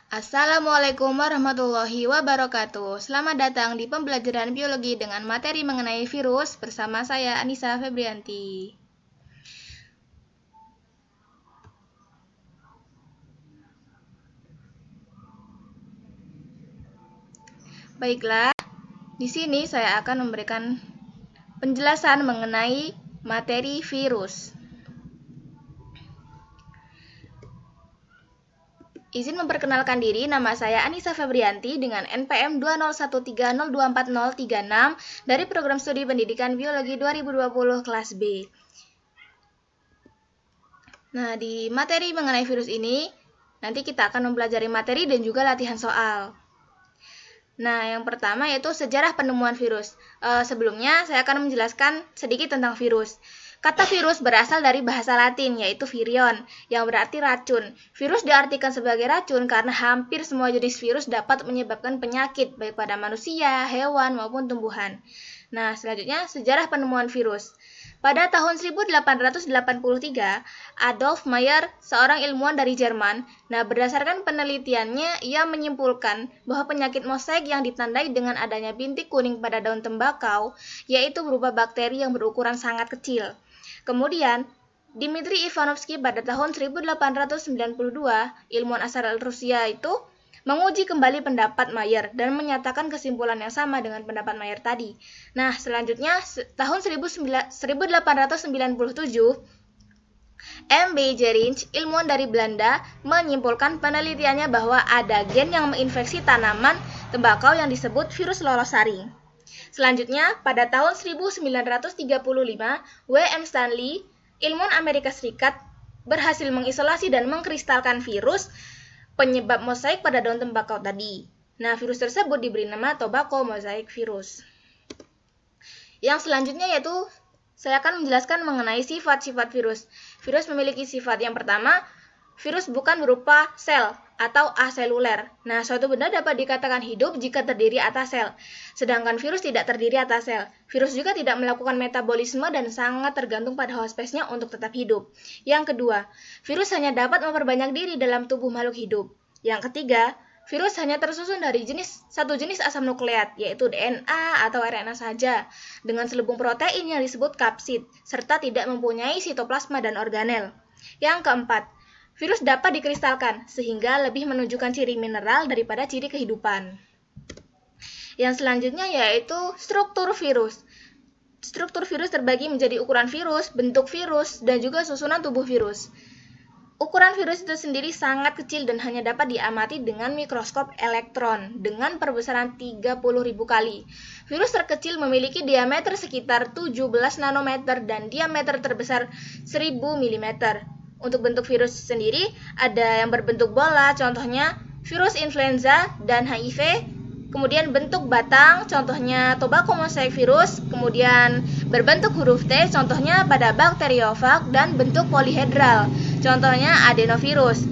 Assalamualaikum warahmatullahi wabarakatuh. Selamat datang di pembelajaran biologi dengan materi mengenai virus bersama saya Anissa Febrianti. Baiklah, di sini saya akan memberikan penjelasan mengenai materi virus. Izin memperkenalkan diri, nama saya Anissa Febrianti dengan NPM 20130240036 dari Program Studi Pendidikan Biologi 2020 kelas B. Nah, di materi mengenai virus ini, nanti kita akan mempelajari materi dan juga latihan soal. Nah, yang pertama yaitu sejarah penemuan virus. Sebelumnya, saya akan menjelaskan sedikit tentang virus. Kata virus berasal dari bahasa Latin, yaitu virion, yang berarti racun. Virus diartikan sebagai racun karena hampir semua jenis virus dapat menyebabkan penyakit, baik pada manusia, hewan, maupun tumbuhan. Nah, selanjutnya sejarah penemuan virus. Pada tahun 1883, Adolf Meyer, seorang ilmuwan dari Jerman, berdasarkan penelitiannya, ia menyimpulkan bahwa penyakit mosaik yang ditandai dengan adanya bintik kuning pada daun tembakau, yaitu berupa bakteri yang berukuran sangat kecil. Kemudian, Dmitri Ivanovsky pada tahun 1892, ilmuwan asal Rusia itu menguji kembali pendapat Meyer dan menyatakan kesimpulan yang sama dengan pendapat Meyer tadi. Nah, selanjutnya tahun 1897, M.B. Gerinch, ilmuwan dari Belanda, menyimpulkan penelitiannya bahwa ada gen yang menginfeksi tanaman tembakau yang disebut virus lolosari. Selanjutnya, pada tahun 1935, W.M. Stanley, ilmuwan Amerika Serikat, berhasil mengisolasi dan mengkristalkan virus penyebab mosaik pada daun tembakau tadi. Nah, virus tersebut diberi nama tobacco mosaic virus. Yang selanjutnya yaitu saya akan menjelaskan mengenai sifat-sifat virus. Virus memiliki sifat yang pertama, virus bukan berupa sel atau aseluler. Nah, suatu benda dapat dikatakan hidup jika terdiri atas sel, sedangkan virus tidak terdiri atas sel. Virus juga tidak melakukan metabolisme dan sangat tergantung pada host space-nya untuk tetap hidup. Yang kedua, virus hanya dapat memperbanyak diri dalam tubuh makhluk hidup. Yang ketiga, virus hanya tersusun dari satu jenis asam nukleat, yaitu DNA atau RNA saja, dengan selubung protein yang disebut kapsid, serta tidak mempunyai sitoplasma dan organel. Yang keempat, virus dapat dikristalkan, sehingga lebih menunjukkan ciri mineral daripada ciri kehidupan. Yang selanjutnya yaitu struktur virus. Struktur virus terbagi menjadi ukuran virus, bentuk virus, dan juga susunan tubuh virus. Ukuran virus itu sendiri sangat kecil dan hanya dapat diamati dengan mikroskop elektron dengan perbesaran 30.000 kali. Virus terkecil memiliki diameter sekitar 17 nanometer dan diameter terbesar 1000 mm. Untuk bentuk virus sendiri, ada yang berbentuk bola, contohnya virus influenza dan HIV. Kemudian bentuk batang, contohnya tobacco mosaic virus. Kemudian berbentuk huruf T, contohnya pada bakteriophag. Dan bentuk polihedral, contohnya adenovirus.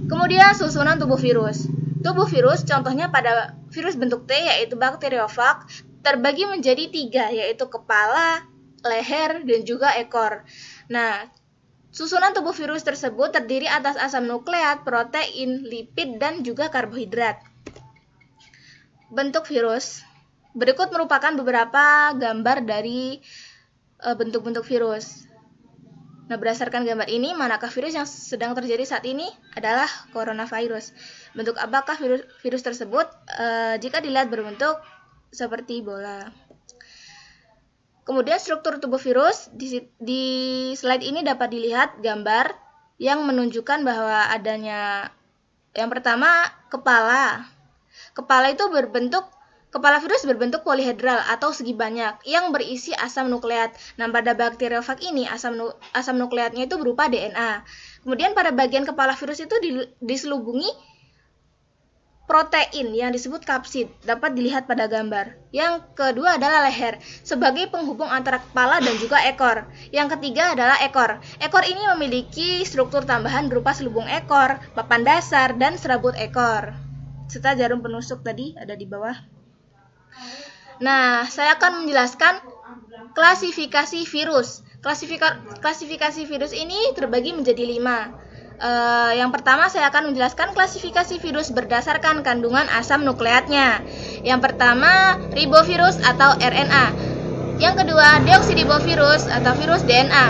Kemudian susunan tubuh virus. Tubuh virus, contohnya pada virus bentuk T, yaitu bakteriophag, terbagi menjadi 3, yaitu kepala, leher, dan juga ekor. Nah, susunan tubuh virus tersebut terdiri atas asam nukleat, protein, lipid, dan juga karbohidrat. Bentuk virus. Berikut merupakan beberapa gambar dari bentuk-bentuk virus. Nah, berdasarkan gambar ini, manakah virus yang sedang terjadi saat ini? Adalah coronavirus. Bentuk apakah virus tersebut? Jika dilihat berbentuk seperti bola. Kemudian struktur tubuh virus, di slide ini dapat dilihat gambar yang menunjukkan bahwa adanya yang pertama kepala. Kepala virus berbentuk polihedral atau segi banyak yang berisi asam nukleat. Nah, pada bakteriophag ini asam nukleatnya itu berupa DNA. Kemudian pada bagian kepala virus itu diselubungi protein yang disebut kapsid, dapat dilihat pada gambar. Yang kedua adalah leher, sebagai penghubung antara kepala dan juga ekor. Yang ketiga adalah ekor. Ekor ini memiliki struktur tambahan berupa selubung ekor, papan dasar, dan serabut ekor. Serta jarum penusuk tadi ada di bawah. Nah, saya akan menjelaskan klasifikasi virus. Klasifikasi virus ini terbagi menjadi 5. Yang pertama saya akan menjelaskan klasifikasi virus berdasarkan kandungan asam nukleatnya. Yang pertama, ribovirus atau RNA. Yang kedua, deoksiribovirus atau virus DNA.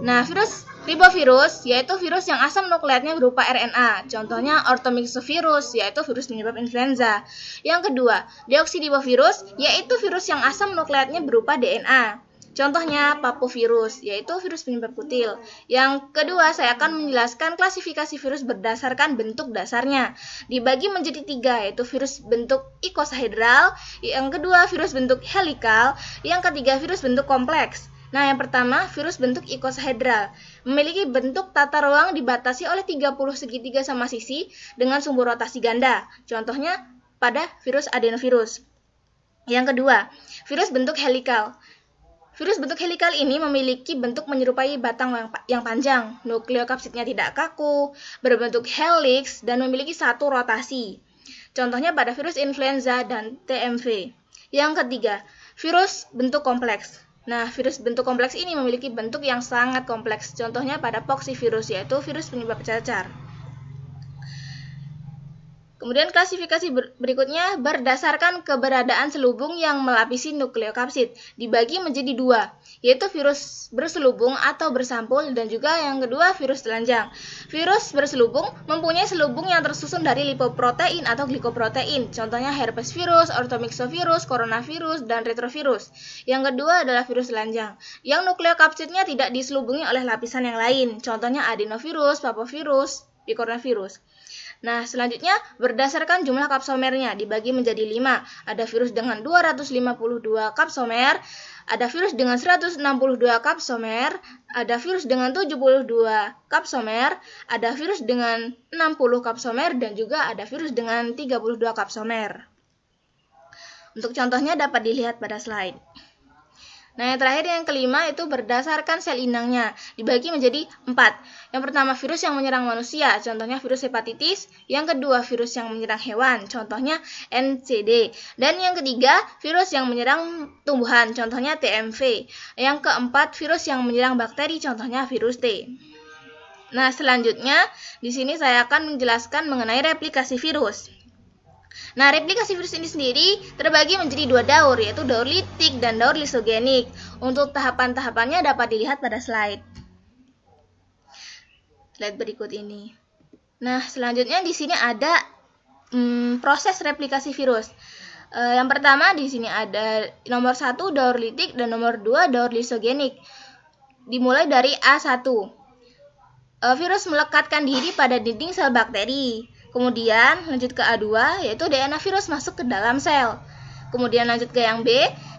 Nah, virus ribovirus yaitu virus yang asam nukleatnya berupa RNA. Contohnya orthomyxovirus yaitu virus penyebab influenza. Yang kedua, deoksiribovirus yaitu virus yang asam nukleatnya berupa DNA. Contohnya papovirus, yaitu virus penyebab kutil. Yang kedua, saya akan menjelaskan klasifikasi virus berdasarkan bentuk dasarnya. Dibagi menjadi 3, yaitu virus bentuk icosahedral, yang kedua virus bentuk helikal, yang ketiga virus bentuk kompleks. Nah, yang pertama, virus bentuk icosahedral. Memiliki bentuk tata ruang dibatasi oleh 30 segitiga sama sisi dengan sumbu rotasi ganda. Contohnya pada virus adenovirus. Yang kedua, virus bentuk helikal. Virus bentuk helikal ini memiliki bentuk menyerupai batang yang panjang, nukleokapsidnya tidak kaku, berbentuk helix, dan memiliki satu rotasi. Contohnya pada virus influenza dan TMV. Yang ketiga, virus bentuk kompleks. Nah, virus bentuk kompleks ini memiliki bentuk yang sangat kompleks. Contohnya pada poxivirus, yaitu virus penyebab cacar. Kemudian klasifikasi berikutnya berdasarkan keberadaan selubung yang melapisi nukleokapsid, dibagi menjadi 2, yaitu virus berselubung atau bersampul dan juga yang kedua virus telanjang. Virus berselubung mempunyai selubung yang tersusun dari lipoprotein atau glikoprotein, contohnya herpes virus, orthomyxovirus, coronavirus, dan retrovirus. Yang kedua adalah virus telanjang, yang nukleokapsidnya tidak diselubungi oleh lapisan yang lain, contohnya adenovirus, papovirus, picornavirus. Nah, selanjutnya berdasarkan jumlah kapsomernya dibagi menjadi 5. Ada virus dengan 252 kapsomer, ada virus dengan 162 kapsomer, ada virus dengan 72 kapsomer, ada virus dengan 60 kapsomer, dan juga ada virus dengan 32 kapsomer. Untuk contohnya dapat dilihat pada slide. Nah, yang terakhir yang kelima itu berdasarkan sel inangnya, dibagi menjadi 4. Yang pertama virus yang menyerang manusia, contohnya virus hepatitis. Yang kedua virus yang menyerang hewan, contohnya NCD. Dan yang ketiga virus yang menyerang tumbuhan, contohnya TMV. Yang keempat virus yang menyerang bakteri, contohnya virus T. Nah, selanjutnya di sini saya akan menjelaskan mengenai replikasi virus. Nah, replikasi virus ini sendiri terbagi menjadi 2 daur, yaitu daur litik dan daur lisogenik. Untuk tahapan-tahapannya dapat dilihat pada slide berikut ini. Nah, selanjutnya di sini ada proses replikasi virus. Yang pertama di sini ada nomor 1 daur litik dan nomor 2 daur lisogenik. Dimulai dari A1. Virus melekatkan diri pada dinding sel bakteri. Kemudian lanjut ke A2, yaitu DNA virus masuk ke dalam sel. Kemudian lanjut ke yang B,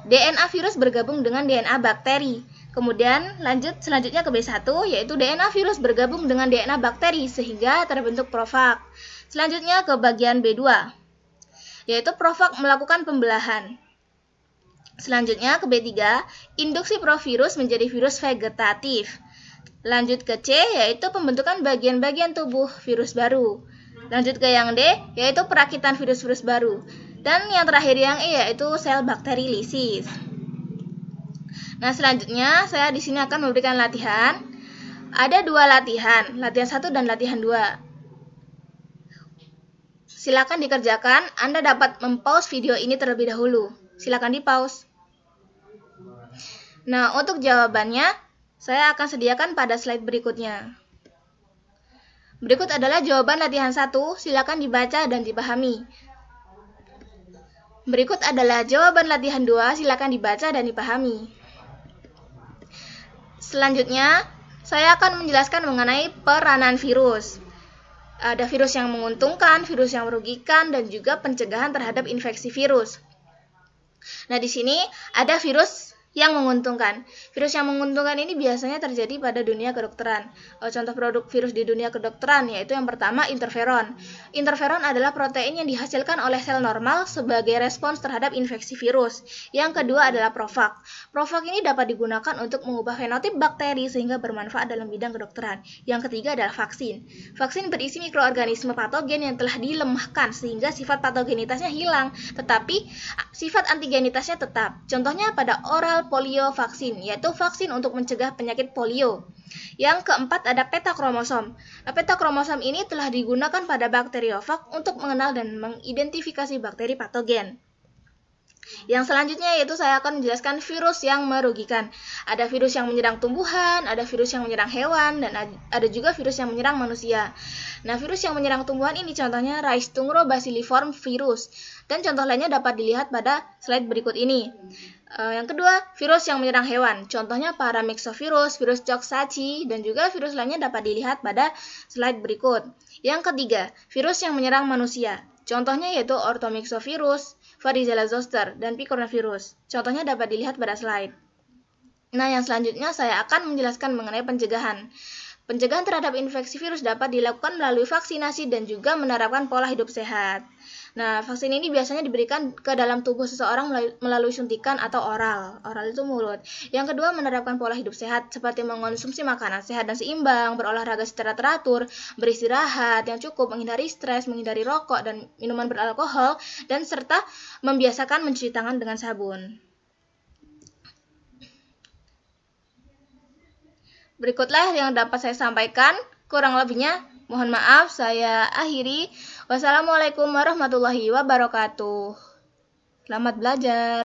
DNA virus bergabung dengan DNA bakteri. Kemudian selanjutnya ke B1, yaitu DNA virus bergabung dengan DNA bakteri sehingga terbentuk profag. Selanjutnya ke bagian B2, yaitu profag melakukan pembelahan. Selanjutnya ke B3, induksi provirus menjadi virus vegetatif. Lanjut ke C, yaitu pembentukan bagian-bagian tubuh virus baru. Lanjut ke yang D, yaitu perakitan virus-virus baru. Dan yang terakhir yang E, yaitu sel bakteri lisis. Nah, selanjutnya saya di sini akan memberikan latihan. Ada 2 latihan, latihan 1 dan latihan 2. Silakan dikerjakan, Anda dapat mempause video ini terlebih dahulu. Silakan di-pause. Nah, untuk jawabannya, saya akan sediakan pada slide berikutnya. Berikut adalah jawaban latihan 1, silakan dibaca dan dipahami. Berikut adalah jawaban latihan 2, silakan dibaca dan dipahami. Selanjutnya, saya akan menjelaskan mengenai peranan virus. Ada virus yang menguntungkan, virus yang merugikan, dan juga pencegahan terhadap infeksi virus. Nah, di sini ada virus yang menguntungkan. Virus yang menguntungkan ini biasanya terjadi pada dunia kedokteran. Contoh produk virus di dunia kedokteran yaitu yang pertama interferon. Interferon adalah protein yang dihasilkan oleh sel normal sebagai respons terhadap infeksi virus. Yang kedua adalah profag. Profag ini dapat digunakan untuk mengubah fenotip bakteri sehingga bermanfaat dalam bidang kedokteran. Yang ketiga adalah vaksin. Vaksin berisi mikroorganisme patogen yang telah dilemahkan sehingga sifat patogenitasnya hilang, tetapi sifat antigenitasnya tetap. Contohnya pada oral polio vaksin, yaitu vaksin untuk mencegah penyakit polio. Yang keempat ada petakromosom. Nah, petakromosom ini telah digunakan pada bakteriofag untuk mengenal dan mengidentifikasi bakteri patogen. Yang selanjutnya yaitu saya akan menjelaskan virus yang merugikan. Ada virus yang menyerang tumbuhan, ada virus yang menyerang hewan, dan ada juga virus yang menyerang manusia. Nah, virus yang menyerang tumbuhan ini contohnya Rhizostungro bacilliform virus. Dan contoh lainnya dapat dilihat pada slide berikut ini. Yang kedua, virus yang menyerang hewan. Contohnya paramyxovirus, virus Coxsackie, dan juga virus lainnya dapat dilihat pada slide berikut. Yang ketiga, virus yang menyerang manusia. Contohnya yaitu orthomyxovirus, varicella zoster, dan picornavirus. Contohnya dapat dilihat pada slide. Nah, yang selanjutnya saya akan menjelaskan mengenai pencegahan. Pencegahan terhadap infeksi virus dapat dilakukan melalui vaksinasi dan juga menerapkan pola hidup sehat. Nah, vaksin ini biasanya diberikan ke dalam tubuh seseorang melalui suntikan atau oral. Oral itu mulut. Yang kedua, menerapkan pola hidup sehat seperti mengonsumsi makanan sehat dan seimbang, berolahraga secara teratur, beristirahat yang cukup, menghindari stres, menghindari rokok dan minuman beralkohol, dan serta membiasakan mencuci tangan dengan sabun. Berikutlah yang dapat saya sampaikan, kurang lebihnya mohon maaf, saya akhiri. Wassalamualaikum warahmatullahi wabarakatuh. Selamat belajar.